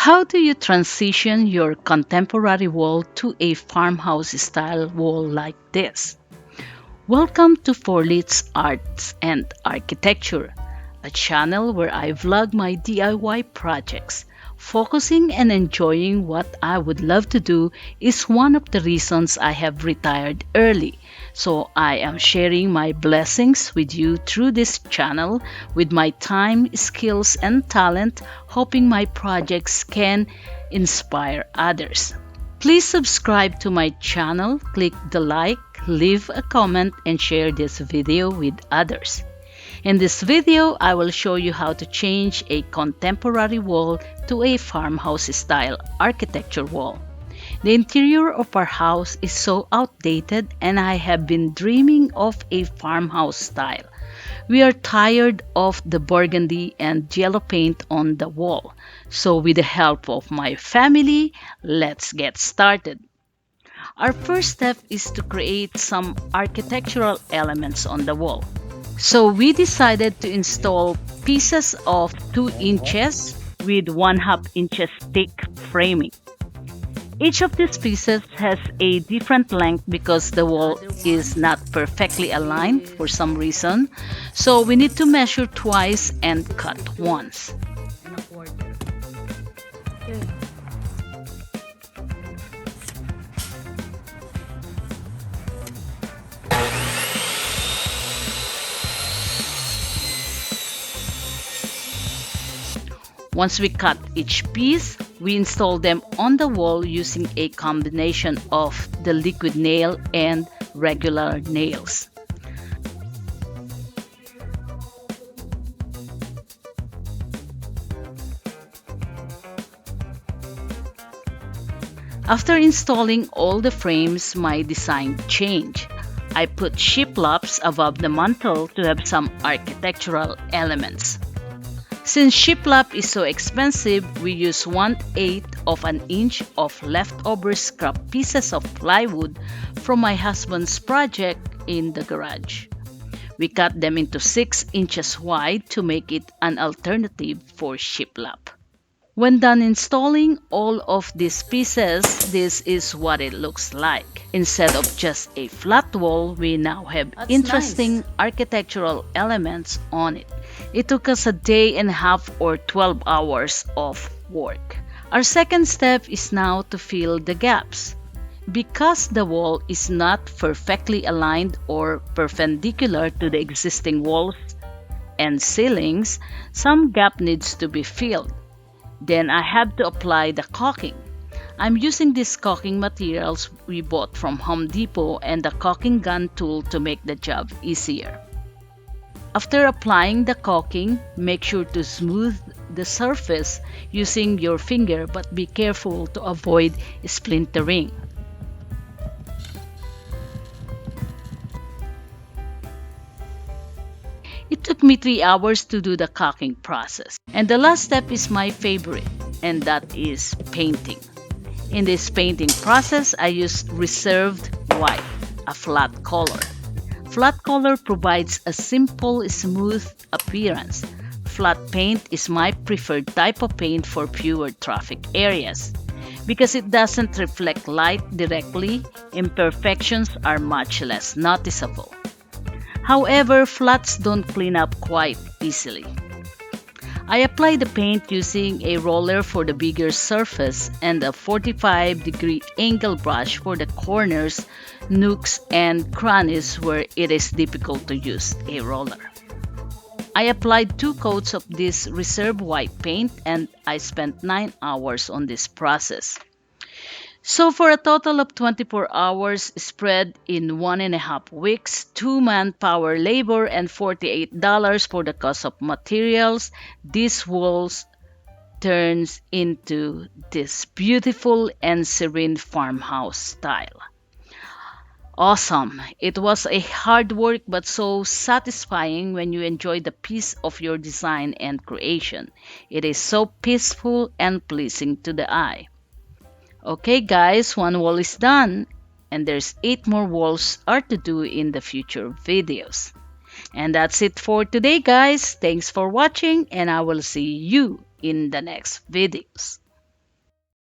How do you transition your contemporary wall to a farmhouse-style wall like this? Welcome to Forlitz Arts and Architecture, a channel where I vlog my DIY projects. Focusing and enjoying what I would love to do is one of the reasons I have retired early. So I am sharing my blessings with you through this channel with my time, skills, and talent, hoping my projects can inspire others. Please subscribe to my channel, click the like, leave a comment, and share this video with others. In this video, I will show you how to change a contemporary wall to a farmhouse-style architecture wall. The interior of our house is so outdated and I have been dreaming of a farmhouse style. We are tired of the burgundy and yellow paint on the wall. So with the help of my family, let's get started. Our first step is to create some architectural elements on the wall. So we decided to install pieces of 2 inches with 1/2 inches thick framing. Each of these pieces has a different length because the wall is not perfectly aligned for some reason. So we need to measure twice and cut once. Once we cut each piece, we install them on the wall using a combination of the liquid nail and regular nails. After installing all the frames, my design changed. I put shiplops above the mantle to have some architectural elements. Since shiplap is so expensive, we use 1/8 of an inch of leftover scrap pieces of plywood from my husband's project in the garage. We cut them into 6 inches wide to make it an alternative for shiplap. When done installing all of these pieces, this is what it looks like. Instead of just a flat wall, we now have interesting architectural elements on it. It took us a day and a half or 12 hours of work. Our second step is now to fill the gaps. Because the wall is not perfectly aligned or perpendicular to the existing walls and ceilings, some gap needs to be filled. Then I have to apply the caulking. I'm using these caulking materials we bought from Home Depot and the caulking gun tool to make the job easier. After applying the caulking, make sure to smooth the surface using your finger, but be careful to avoid splintering. It took me 3 hours to do the caulking process. And the last step is my favorite, and that is painting. In this painting process, I used reserved white, a flat color. Flat color provides a simple, smooth appearance. Flat paint is my preferred type of paint for fewer traffic areas. Because it doesn't reflect light directly, imperfections are much less noticeable. However, flats don't clean up quite easily. I apply the paint using a roller for the bigger surface and a 45-degree angle brush for the corners, nooks, and crannies where it is difficult to use a roller. I applied 2 coats of this reserve white paint and I spent 9 hours on this process. So for a total of 24 hours spread in 1.5 weeks, 2 manpower labor, and $48 for the cost of materials, this walls turns into this beautiful and serene farmhouse style. Awesome! It was a hard work but so satisfying when you enjoy the piece of your design and creation. It is so peaceful and pleasing to the eye. Okay guys, 1 wall is done and there's 8 more walls are to do in the future videos. And that's it for today guys. Thanks for watching and I will see you in the next videos.